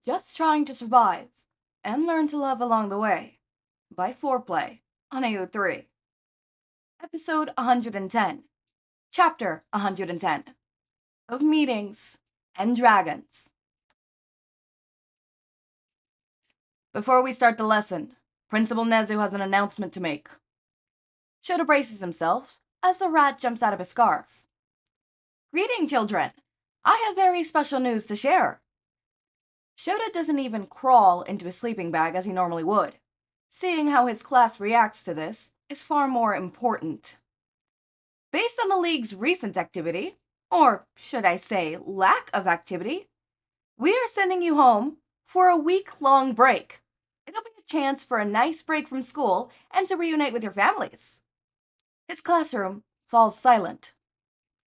Just trying to survive and learn to love along the way by Foreplay on AO3. Episode 110, Chapter 110 of Meetings and Dragons. Before we start the lesson, Principal Nezu has an announcement to make. Shouta braces himself as the rat jumps out of his scarf. Greeting, children! I have very special news to share. Shouta doesn't even crawl into his sleeping bag as he normally would. Seeing how his class reacts to this is far more important. Based on the League's recent activity, or should I say lack of activity, we are sending you home for a week-long break. It'll be a chance for a nice break from school and to reunite with your families. His classroom falls silent.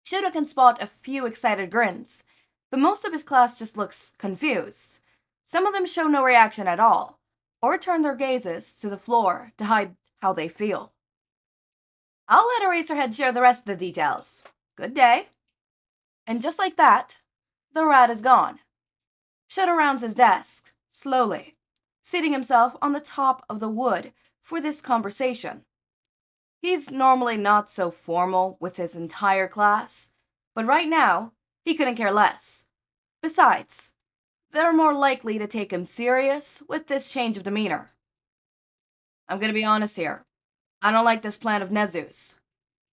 Shouta can spot a few excited grins, but most of his class just looks confused. Some of them show no reaction at all, or turn their gazes to the floor to hide how they feel. I'll let Eraserhead share the rest of the details. Good day. And just like that, the rat is gone. Shouta rounds his desk, slowly, seating himself on the top of the wood for this conversation. He's normally not so formal with his entire class, but right now, he couldn't care less. Besides, they're more likely to take him serious with this change of demeanor. I'm gonna be honest here. I don't like this plan of Nezu's.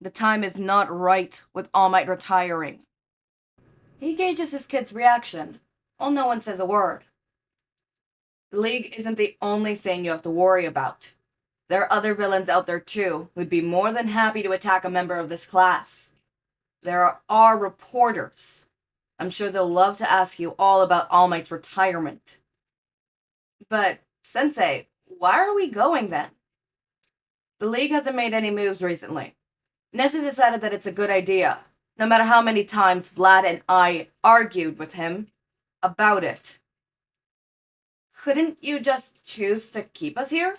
The time is not right with All Might retiring. He gauges his kid's reaction, while no one says a word. The League isn't the only thing you have to worry about. There are other villains out there too who'd be more than happy to attack a member of this class. There are reporters. I'm sure they'll love to ask you all about All Might's retirement. But, Sensei, why are we going then? The League hasn't made any moves recently. Nezu decided that it's a good idea, no matter how many times Vlad and I argued with him about it. Couldn't you just choose to keep us here?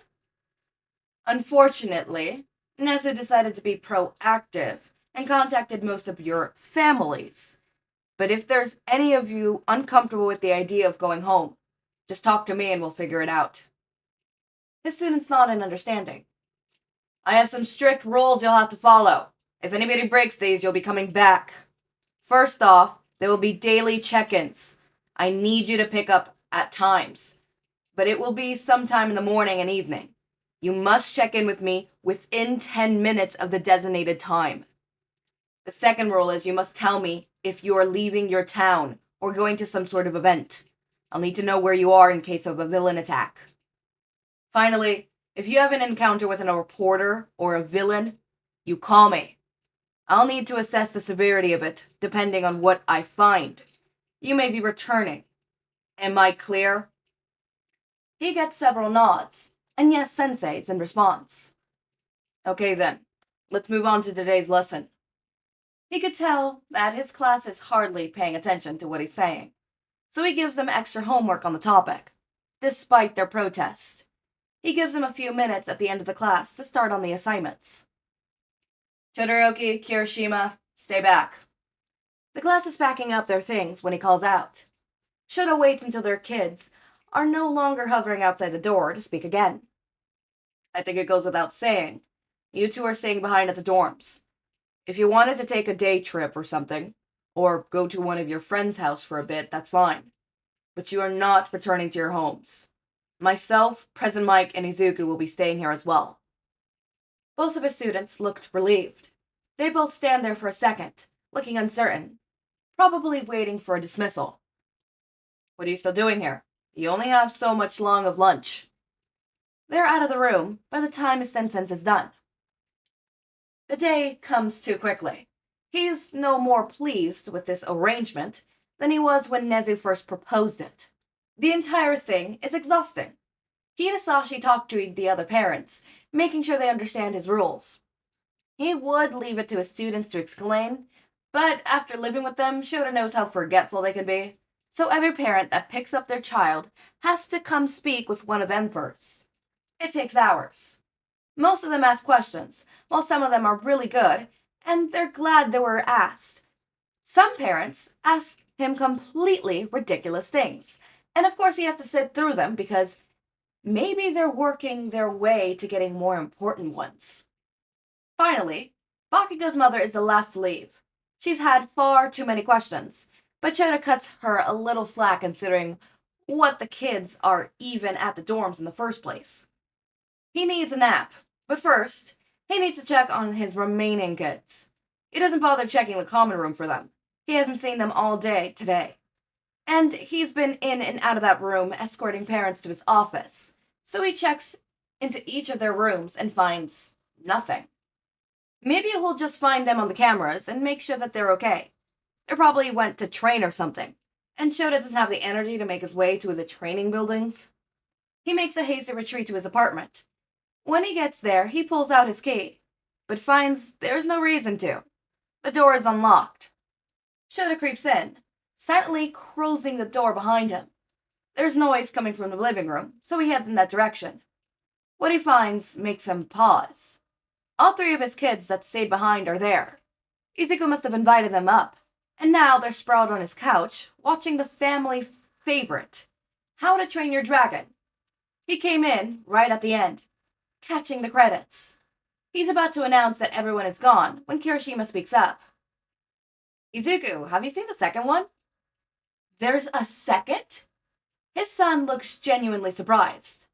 Unfortunately, Nezu decided to be proactive and contacted most of your families. But if there's any of you uncomfortable with the idea of going home, just talk to me and we'll figure it out. His students nod in understanding. I have some strict rules you'll have to follow. If anybody breaks these, you'll be coming back. First off, there will be daily check-ins. I need you to pick up at times, but it will be sometime in the morning and evening. You must check in with me within 10 minutes of the designated time. The second rule is you must tell me if you are leaving your town or going to some sort of event. I'll need to know where you are in case of a villain attack. Finally, if you have an encounter with a reporter or a villain, you call me. I'll need to assess the severity of it, depending on what I find. You may be returning. Am I clear? He gets several nods, and yes senseis in response. Okay then, let's move on to today's lesson. He could tell that his class is hardly paying attention to what he's saying, so he gives them extra homework on the topic, despite their protest. He gives them a few minutes at the end of the class to start on the assignments. Todoroki, Kirishima, stay back. The class is packing up their things when he calls out. Shouta waits until their kids are no longer hovering outside the door to speak again. I think it goes without saying, you two are staying behind at the dorms. If you wanted to take a day trip or something, or go to one of your friend's house for a bit, that's fine. But you are not returning to your homes. Myself, President Mike, and Izuku will be staying here as well. Both of his students looked relieved. They both stand there for a second, looking uncertain, probably waiting for a dismissal. What are you still doing here? You only have so much long of lunch. They're out of the room by the time his sentence is done. The day comes too quickly. He's no more pleased with this arrangement than he was when Nezu first proposed it. The entire thing is exhausting. He and Hizashi talk to the other parents, making sure they understand his rules. He would leave it to his students to explain, but after living with them, Shouta knows how forgetful they can be. So every parent that picks up their child has to come speak with one of them first. It takes hours. Most of them ask questions, while some of them are really good, and they're glad they were asked. Some parents ask him completely ridiculous things, And of course he has to sit through them because maybe they're working their way to getting more important ones. Finally, Bakugou's mother is the last to leave. She's had far too many questions, but Shouta cuts her a little slack considering what the kids are even at the dorms in the first place. He needs a nap, but first, he needs to check on his remaining kids. He doesn't bother checking the common room for them. He hasn't seen them all day today. And he's been in and out of that room escorting parents to his office, so he checks into each of their rooms and finds nothing. Maybe he'll just find them on the cameras and make sure that they're okay. They probably went to train or something, and Shouta doesn't have the energy to make his way to the training buildings. He makes a hasty retreat to his apartment. When he gets there, he pulls out his key, but finds there's no reason to. The door is unlocked. Shouta creeps in, silently closing the door behind him. There's noise coming from the living room, so he heads in that direction. What he finds makes him pause. All three of his kids that stayed behind are there. Izuku must have invited them up, and now they're sprawled on his couch, watching the family favorite, How to Train Your Dragon. He came in right at the end, catching the credits. He's about to announce that everyone is gone when Kirishima speaks up. Izuku, have you seen the second one? There's a second? His son looks genuinely surprised.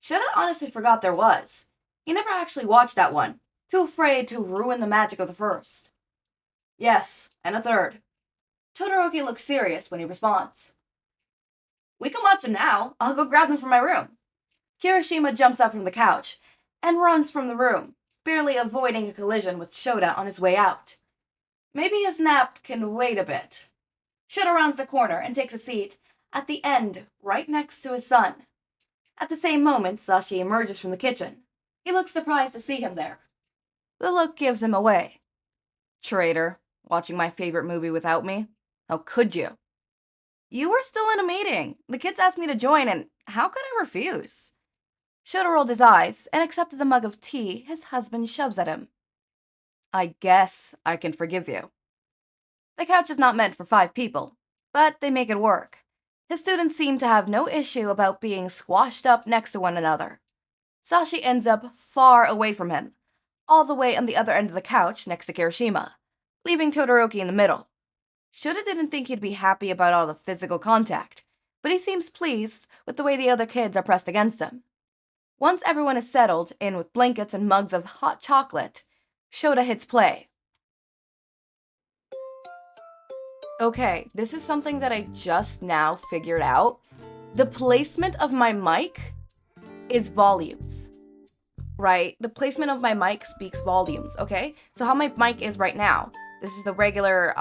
Shouta honestly forgot there was. He never actually watched that one, too afraid to ruin the magic of the first. Yes, and a third. Todoroki looks serious when he responds. We can watch them now. I'll go grab them from my room. Kirishima jumps up from the couch and runs from the room, barely avoiding a collision with Shouta on his way out. Maybe his nap can wait a bit. Shouta rounds the corner and takes a seat at the end, right next to his son. At the same moment, Hizashi emerges from the kitchen. He looks surprised to see him there. The look gives him away. Traitor, watching my favorite movie without me? How could you? You were still in a meeting. The kids asked me to join, and how could I refuse? Shouta rolled his eyes and accepted the mug of tea his husband shoves at him. I guess I can forgive you. The couch is not meant for 5 people, but they make it work. His students seem to have no issue about being squashed up next to one another. Hizashi ends up far away from him, all the way on the other end of the couch next to Kirishima, leaving Todoroki in the middle. Shouta didn't think he'd be happy about all the physical contact, but he seems pleased with the way the other kids are pressed against him. Once everyone is settled in with blankets and mugs of hot chocolate, Shouta hits play. Okay, this is something that I just now figured out. The placement of my mic is volumes, right? The placement of my mic speaks volumes, okay? So how my mic is right now, this is the regular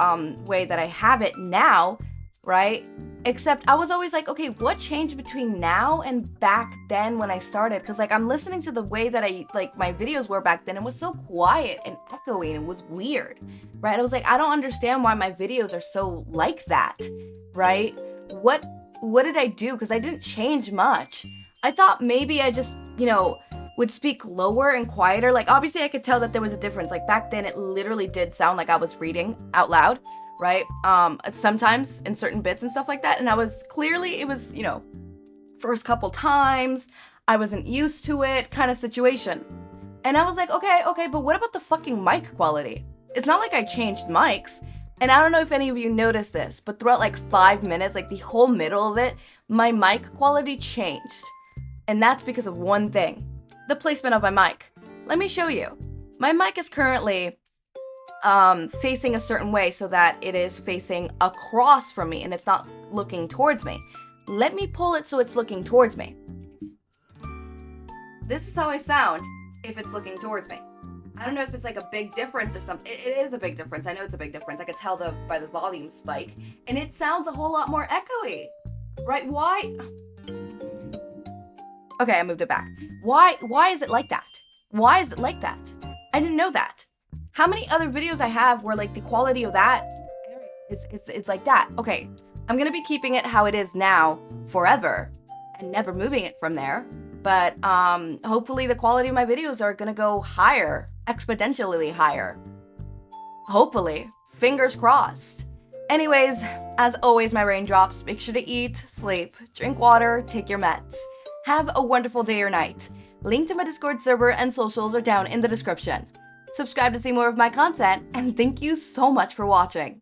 way that I have it now, right? Except I was always like, okay, what changed between now and back then when I started? Because like I'm listening to the way that my videos were back then. It was so quiet and echoey and it was weird, right? I was like, I don't understand why my videos are so like that, right? What did I do? Because I didn't change much. I thought maybe I just, would speak lower and quieter. Like obviously I could tell that there was a difference. Like back then it literally did sound like I was reading out loud, right? Sometimes in certain bits and stuff like that. And it was, first couple times, I wasn't used to it kind of situation. And I was like, okay, but what about the fucking mic quality? It's not like I changed mics. And I don't know if any of you noticed this, but throughout like 5 minutes, like the whole middle of it, my mic quality changed. And that's because of one thing, the placement of my mic. Let me show you. My mic is currently facing a certain way so that it is facing across from me and it's not looking towards me. Let me pull it so it's looking towards me. This is how I sound if it's looking towards me. I don't know if it's like a big difference or something. It is a big difference. I know it's a big difference. I could tell by the volume spike. And it sounds a whole lot more echoey. Right? Why? Okay, I moved it back. Why is it like that? Why is it like that? I didn't know that. How many other videos I have where like the quality of that is like that? Okay, I'm gonna be keeping it how it is now forever and never moving it from there. But hopefully the quality of my videos are gonna go higher, exponentially higher. Hopefully, fingers crossed. Anyways, as always, my raindrops, make sure to eat, sleep, drink water, take your meds. Have a wonderful day or night. Link to my Discord server and socials are down in the description. Subscribe to see more of my content, and thank you so much for watching.